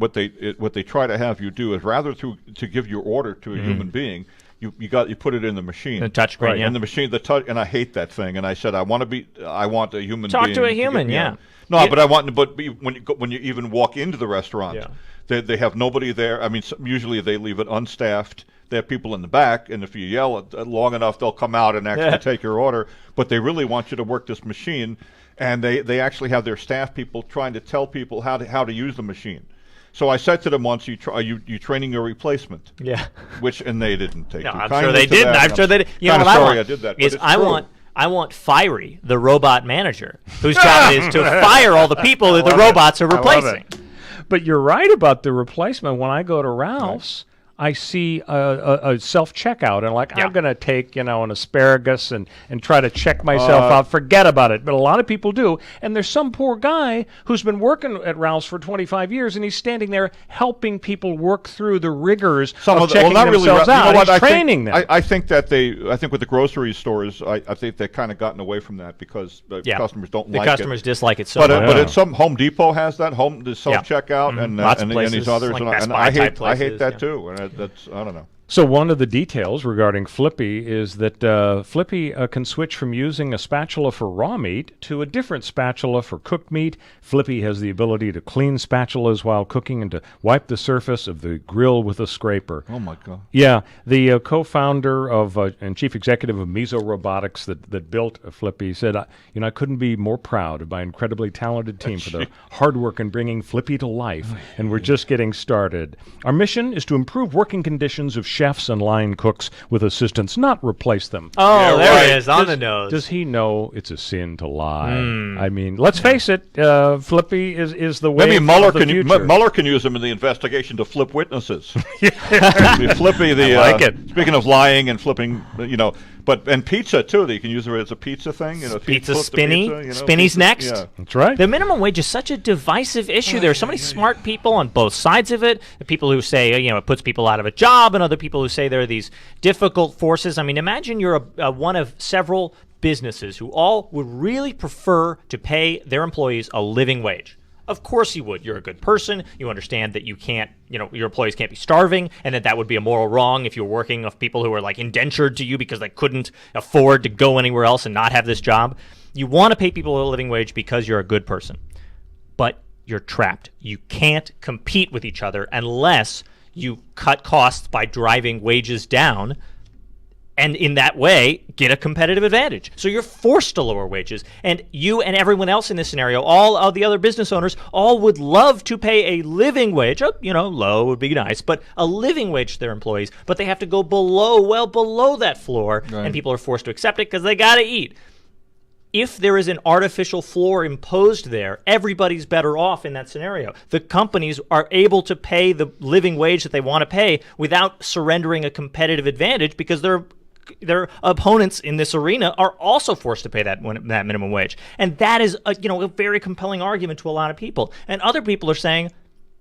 what they try to have you do is rather to give your order to a human being, you put it in the machine. The touch screen, in the machine, and I hate that thing. And I said I want a human being. Talk to a human, No, but when you even walk into the restaurant, they have nobody there. I mean, usually they leave it unstaffed. They have people in the back, and if you yell long enough, they'll come out and actually take your order. But they really want you to work this machine. And they actually have their staff people trying to tell people how to use the machine. So I said to them once, you training your replacement? Yeah. And they didn't take. No, I'm sure they didn't. I'm sure they did. You know what I did that. Is I want Fiery, the robot manager, whose job it is to fire all the people that the robots are replacing. But you're right about the replacement. When I go to Ralph's, I see a self-checkout, and I'm going to take, an asparagus and try to check myself out. Forget about it. But a lot of people do. And there's some poor guy who's been working at Ralph's for 25 years, and he's standing there helping people work through the rigors of checking themselves out. He's training them. I think with the grocery stores, I think they've kind of gotten away from that because customers don't like it. The customers dislike it so much. But it's some Home Depot has that, the self-checkout, and these others. Like and I hate that too. And I don't know. So one of the details regarding Flippy is that Flippy can switch from using a spatula for raw meat to a different spatula for cooked meat. Flippy has the ability to clean spatulas while cooking and to wipe the surface of the grill with a scraper. Oh, my God. Yeah. The co-founder and chief executive of Miso Robotics that built Flippy said, I couldn't be more proud of my incredibly talented team for their hard work in bringing Flippy to life, and we're just getting started. Our mission is to improve working conditions of chefs and line cooks with assistants, not replace them. Oh, there it is, on the nose. Does he know it's a sin to lie? I mean, let's face it, Flippy is the way. Maybe Mueller can use him in the investigation to flip witnesses. Flippy, speaking of lying and flipping, and pizza too. You can use it as a pizza thing. Pizza spinny. Spinny's next. Yeah. That's right. The minimum wage is such a divisive issue. There are so many smart people on both sides of it. The people who say it puts people out of a job, and other people who say there are these difficult forces. I mean, imagine you're one of several businesses who all would really prefer to pay their employees a living wage. Of course you would. You're a good person. You understand that you can't, your employees can't be starving, and that would be a moral wrong if you're working with people who are indentured to you because they couldn't afford to go anywhere else and not have this job. You want to pay people a living wage because you're a good person. But you're trapped. You can't compete with each other unless you cut costs by driving wages down, and in that way get a competitive advantage. So you're forced to lower wages, and you and everyone else in this scenario, all of the other business owners, all would love to pay a living wage. Low would be nice, but a living wage to their employees, but they have to go well below that floor, and people are forced to accept it because they got to eat. If there is an artificial floor imposed there, everybody's better off in that scenario. The companies are able to pay the living wage that they want to pay without surrendering a competitive advantage because their opponents in this arena are also forced to pay that minimum wage. And that is a very compelling argument to a lot of people. And other people are saying,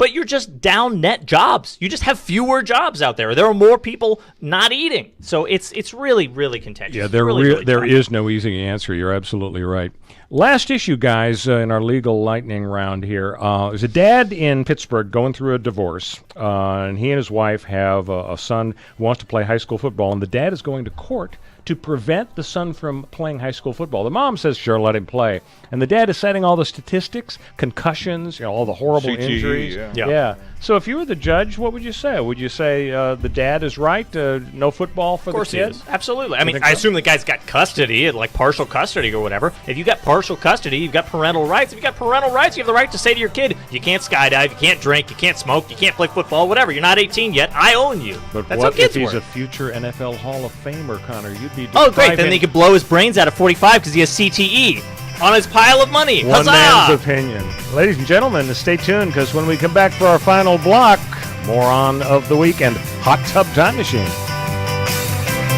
but you're just down net jobs. You just have fewer jobs out there. There are more people not eating. So it's really, really contentious. Yeah, there is no easy answer. You're absolutely right. Last issue, guys, in our legal lightning round here. There's a dad in Pittsburgh going through a divorce, and he and his wife have a son who wants to play high school football, and the dad is going to court to prevent the son from playing high school football. The mom says, sure, let him play. And the dad is citing all the statistics, concussions, all the horrible injuries. Yeah. So if you were the judge, what would you say? Would you say the dad is right, no football for the kid? Of course he is. Absolutely. I mean, I assume the guy's got custody, like partial custody or whatever. If you got partial custody, you've got parental rights. If you got parental rights, you have the right to say to your kid, you can't skydive, you can't drink, you can't smoke, you can't play football, whatever. You're not 18 yet. I own you. But that's what how kids if he's work. a future NFL Hall of Famer, Connor? You'd be Oh, great. Then he could blow his brains out at 45 because he has CTE on his pile of money. One Huzzah! man's opinion. Ladies and gentlemen, stay tuned, because when we come back for our final block, Moron of the Week and Hot Tub Time Machine.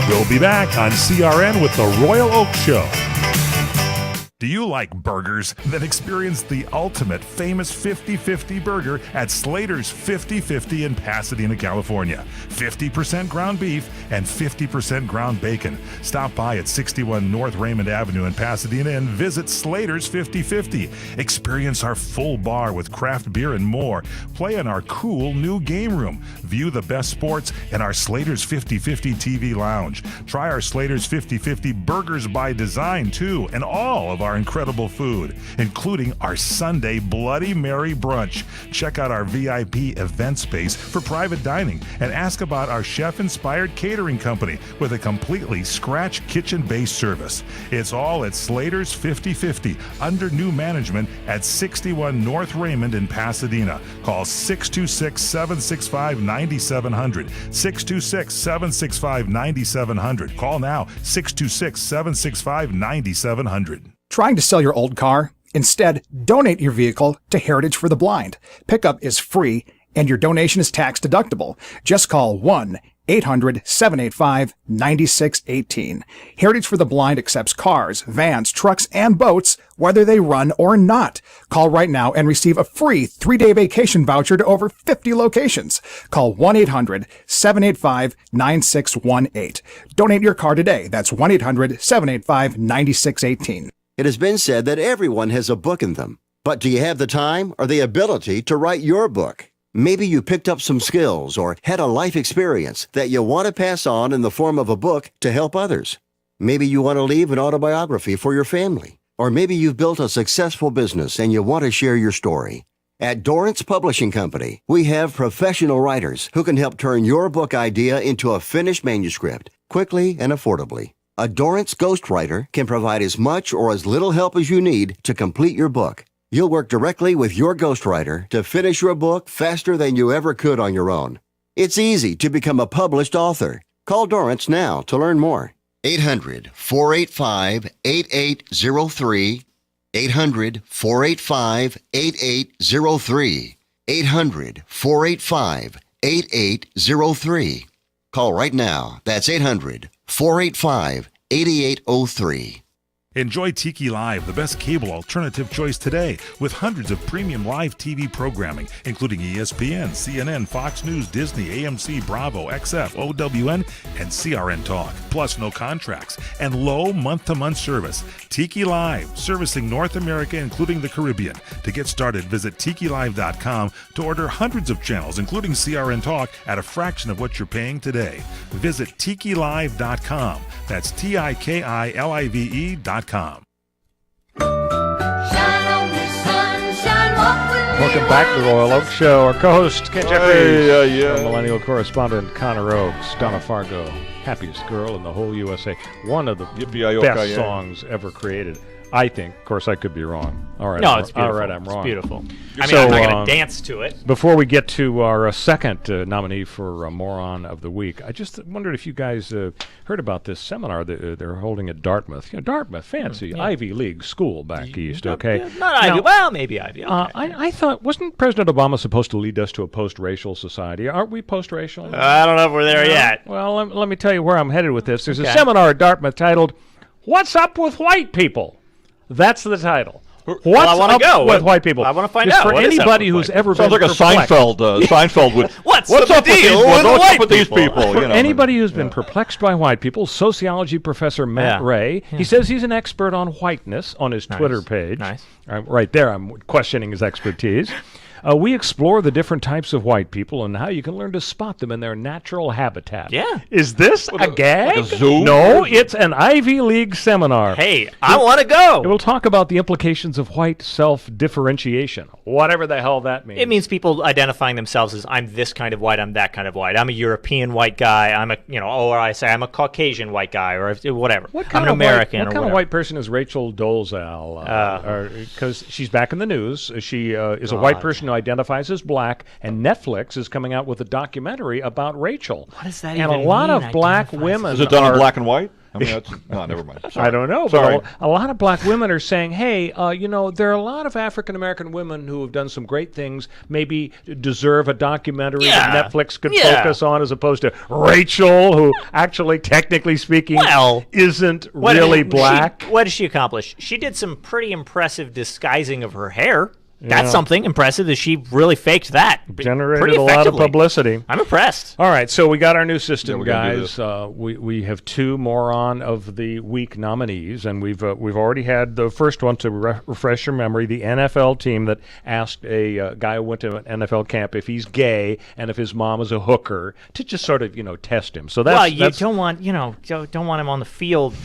We'll be back on CRN with the Royal Oak Show. Do you like burgers? Then experience the ultimate famous 50-50 burger at Slater's 50-50 in Pasadena, California. 50% ground beef and 50% ground bacon. Stop by at 61 North Raymond Avenue in Pasadena and visit Slater's 50-50. Experience our full bar with craft beer and more. Play in our cool new game room. View the best sports in our Slater's 50-50 TV lounge. Try our Slater's 50-50 burgers by design, too, and all of our incredible food, including our Sunday Bloody Mary brunch. Check out our VIP event space for private dining and ask about our chef-inspired catering company with a completely scratch kitchen-based service. It's all at Slater's 50-50 under new management at 61 North Raymond in Pasadena. Call 626-765-9700. 626-765-9700. Call now, 626-765-9700. Trying to sell your old car? Instead, donate your vehicle to Heritage for the Blind. Pickup is free, and your donation is tax deductible. Just call 1-800-785-9618. Heritage for the Blind accepts cars, vans, trucks, and boats, whether they run or not. Call right now and receive a free 3-day vacation voucher to over 50 locations. Call 1-800-785-9618. Donate your car today. That's 1-800-785-9618. It has been said that everyone has a book in them. But do you have the time or the ability to write your book? Maybe you picked up some skills or had a life experience that you want to pass on in the form of a book to help others. Maybe you want to leave an autobiography for your family. Or maybe you've built a successful business and you want to share your story. At Dorrance Publishing Company, we have professional writers who can help turn your book idea into a finished manuscript quickly and affordably. A Dorrance ghostwriter can provide as much or as little help as you need to complete your book. You'll work directly with your ghostwriter to finish your book faster than you ever could on your own. It's easy to become a published author. Call Dorrance now to learn more. 800-485-8803. 800-485-8803. 800-485-8803. Call right now. That's 800-485-8803. Enjoy Tiki Live, the best cable alternative choice today, with hundreds of premium live TV programming, including ESPN, CNN, Fox News, Disney, AMC, Bravo, XF, OWN, and CRN Talk. Plus no contracts and low month-to-month service. Tiki Live, servicing North America, including the Caribbean. To get started, visit TikiLive.com to order hundreds of channels, including CRN Talk, at a fraction of what you're paying today. Visit TikiLive.com. That's TikiLive.com. Welcome back to the Royal Oak Show. Our co-host, Kenan Jeffries, our millennial correspondent, Connor Oakes, Donna Fargo, happiest girl in the whole USA. One of the best songs ever created, I think. Of course, I could be wrong. All right, no, it's beautiful. All right, I'm wrong. It's beautiful. I mean, I'm not going to dance to it. Before we get to our second nominee for Moron of the Week, I just wondered if you guys heard about this seminar that they're holding at Dartmouth. You know, Dartmouth, fancy Ivy League school back east, okay? Not Ivy. Well, maybe Ivy. Okay. I thought, wasn't President Obama supposed to lead us to a post-racial society? Aren't we post-racial? I don't know if we're there yet. Well, let me tell you where I'm headed with this. There's a seminar at Dartmouth titled, What's Up with White People? That's the title. Well, I want to go with white people. I want to find Just out. For What is anybody up with who's white ever Sounds been like a perplexed. Seinfeld would. What's up the with these? deal What's with up white with these people? people? For anybody who's been perplexed by white people, sociology professor Matt Ray, he says he's an expert on whiteness on his Twitter page. Nice. Right there, I'm questioning his expertise. We explore the different types of white people and how you can learn to spot them in their natural habitat. Yeah. Is this a gag? like a zoo? No, it's an Ivy League seminar. Hey, I want to go. It will talk about the implications of white self-differentiation, whatever the hell that means. It means people identifying themselves as I'm this kind of white, I'm that kind of white. I'm a European white guy. I'm a, or I say I'm a Caucasian white guy, or whatever. I'm an American. What kind of white person is Rachel Dolezal? Because she's back in the news. She is a white person who identifies as black, and Netflix is coming out with a documentary about Rachel. What does that and even a lot mean, of black women Is it done in black and white? I mean, that's never mind. Sorry. I don't know. Sorry. But a lot of black women are saying, hey, there are a lot of African-American women who have done some great things, maybe deserve a documentary that Netflix could focus on, as opposed to Rachel, who actually, technically speaking, isn't really black. What did she accomplish? She did some pretty impressive disguising of her hair. That's something impressive that she really faked that. Generated a lot of publicity. I'm impressed. All right, so we got our new system, we're gonna do guys. We have 2 Moron of the Week nominees, and we've already had the first one, to refresh your memory, the NFL team that asked a guy who went to an NFL camp if he's gay and if his mom is a hooker, to just sort of test him. So that's don't want don't want him on the field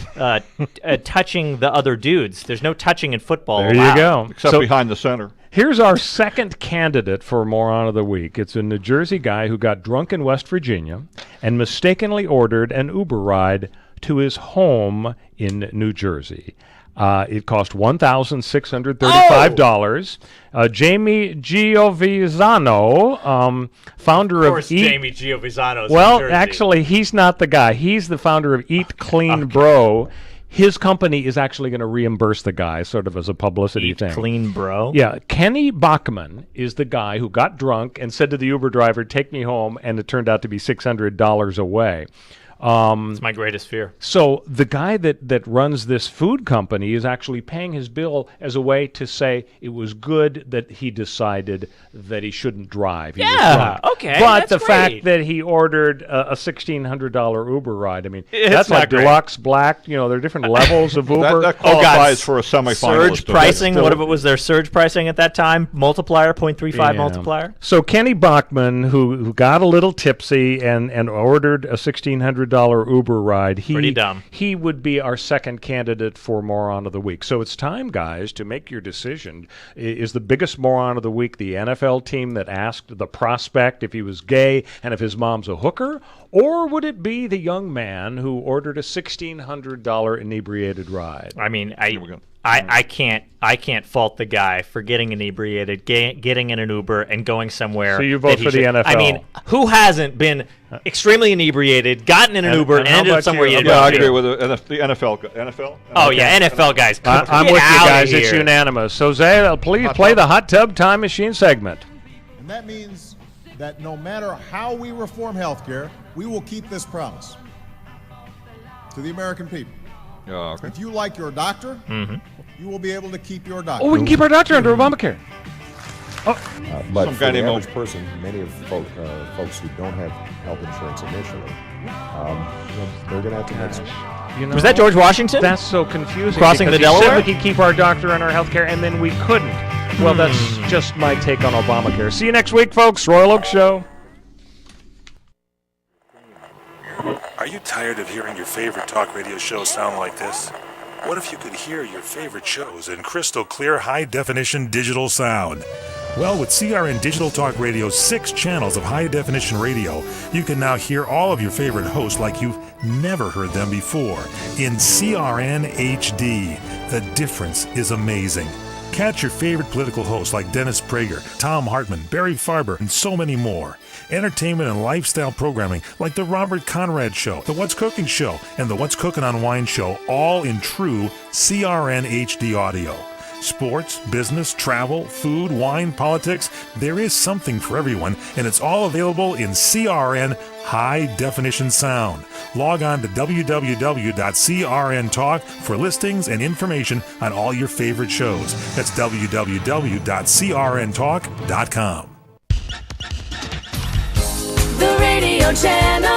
touching the other dudes. There's no touching in football. There you go. Except behind the center. Here's our second candidate for Moron of the Week. It's a New Jersey guy who got drunk in West Virginia and mistakenly ordered an Uber ride to his home in New Jersey. It cost $1,635. Jamie Giovisano, founder of Jamie Giovisano. Well, actually, he's not the guy. He's the founder of Eat Clean Bro. His company is actually going to reimburse the guy, sort of as a publicity thing. Clean Bro? Yeah. Kenny Bachman is the guy who got drunk and said to the Uber driver, take me home, and it turned out to be $600 away. It's my greatest fear. So the guy that runs this food company is actually paying his bill as a way to say it was good that he decided that he shouldn't drive. He was drunk. Okay. But that's the great. fact that he ordered a $1,600 Uber ride, I mean, It's that's not like great. deluxe, black. There are different levels of Uber. That qualifies for a semifinalist. Surge pricing. What if it was their surge pricing at that time? Multiplier, 0.35 multiplier. So Kenny Bachman, who got a little tipsy and ordered a $1,600 Uber ride, Pretty dumb. He would be our second candidate for Moron of the Week. So it's time, guys, to make your decision. Is the biggest Moron of the Week the NFL team that asked the prospect if he was gay and if his mom's a hooker? Or would it be the young man who ordered a $1,600 inebriated ride? I mean, I can't fault the guy for getting inebriated, getting in an Uber, and going somewhere. So you vote for the NFL. I mean, who hasn't been extremely inebriated, gotten in an Uber, and ended up somewhere you didn't I want to agree be? with the NFL. Oh yeah, NFL guys. I'm with you guys. It's unanimous. So Zay, please play the hot tub time machine segment. And that means that no matter how we reform healthcare, we will keep this promise to the American people. Okay. If you like your doctor, you will be able to keep your doctor. Oh, we can keep our doctor under Obamacare. But Some for guy the named average person, many of folks who don't have health insurance initially, they're going to have to make some. Was that George Washington? That's so confusing. Crossing the because he Delaware? said we could keep our doctor and our health care, and then we couldn't. Well, that's just my take on Obamacare. See you next week, folks. Royal Oak Show. Are you tired of hearing your favorite talk radio show sound like this? What if you could hear your favorite shows in crystal clear, high-definition digital sound? Well, with CRN Digital Talk Radio's 6 channels of high-definition radio, you can now hear all of your favorite hosts like you've never heard them before in CRN HD. The difference is amazing. Catch your favorite political hosts like Dennis Prager, Tom Hartman, Barry Farber, and so many more. Entertainment and lifestyle programming like The Robert Conrad Show, The What's Cooking Show, and The What's Cooking on Wine Show, all in true CRN HD audio. Sports, business, travel, food, wine, politics. There is something for everyone, and it's all available in CRN High Definition Sound. Log on to www.crntalk for listings and information on all your favorite shows. That's www.crntalk.com. The radio channel